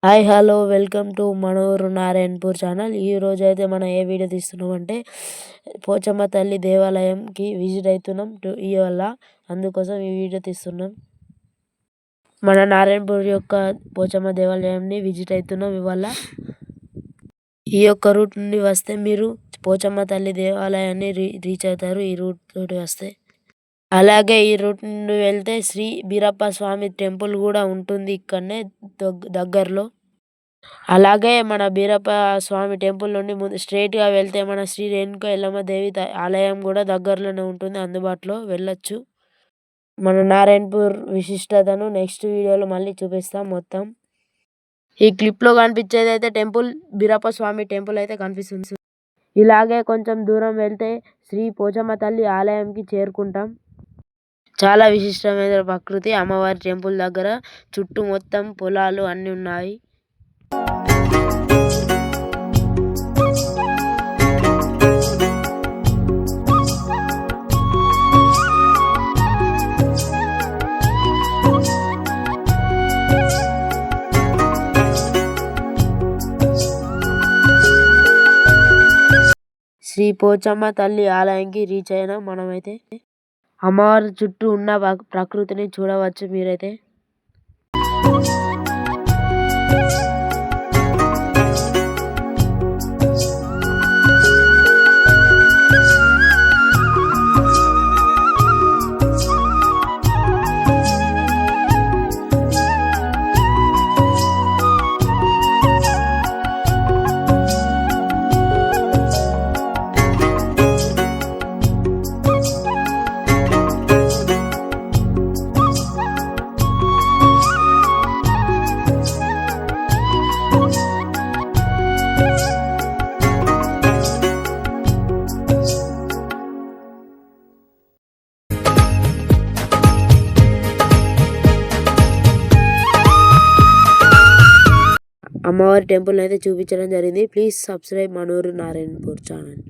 Hi hello welcome to Manur Narayanpur channel. ఈరోజు అయితే మనం ఏ వీడియో తీస్తున్నాం అంటే పోచమ్మ తల్లి దేవాలయంకి విజిట్ అవుతున్నాం ఇవాళ. అందుకోసం ఈ వీడియో తీస్తున్నాం. మన నారాయణపూర్ యొక్క పోచమ్మ దేవాలయాన్ని విజిట్ అవుతున్నాం ఇవాళ. ఈ యొక్క రూట్ నుండి వస్తే మీరు పోచమ్మ తల్లి దేవాలయాన్ని రీచ్ అవుతారు ఈ రూట్ తోటి వస్తే. అలాగే ఈ రూట్ నుండి వెళ్తే శ్రీ బీరప్ప స్వామి టెంపుల్ కూడా ఉంటుంది ఇక్కడనే దగ్గరలో. అలాగే మన బీరప్ప స్వామి టెంపుల్ నుండి స్ట్రైట్గా వెళ్తే మన శ్రీ రేణుక ఎల్లమ్మ దేవి ఆలయం కూడా దగ్గరలోనే ఉంటుంది, అందుబాటులో వెళ్ళొచ్చు. మన నారాయణపూర్ విశిష్టతను నెక్స్ట్ వీడియోలో మళ్ళీ చూపిస్తాం మొత్తం. ఈ క్లిప్లో కనిపించేది అయితే టెంపుల్, బీరప్ప స్వామి టెంపుల్ అయితే కనిపిస్తుంది. ఇలాగే కొంచెం దూరం వెళ్తే శ్రీ పోచమ్మ తల్లి ఆలయంకి చేరుకుంటాం. చాలా విశిష్టమైన ప్రకృతి అమ్మవారి టెంపుల్ దగ్గర. చుట్టూ మొత్తం పొలాలు అన్నీ ఉన్నాయి. శ్రీ పోచమ్మ తల్లి ఆలయానికి రీచ్ అయినా మనమైతే. అమ్మవారి చుట్టూ ఉన్న ప్రకృతిని చూడవచ్చు మీరైతే. అమ్మవారి టెంపుల్ అయితే చూపించడం జరిగింది. Please subscribe Manur Narayanpur channel.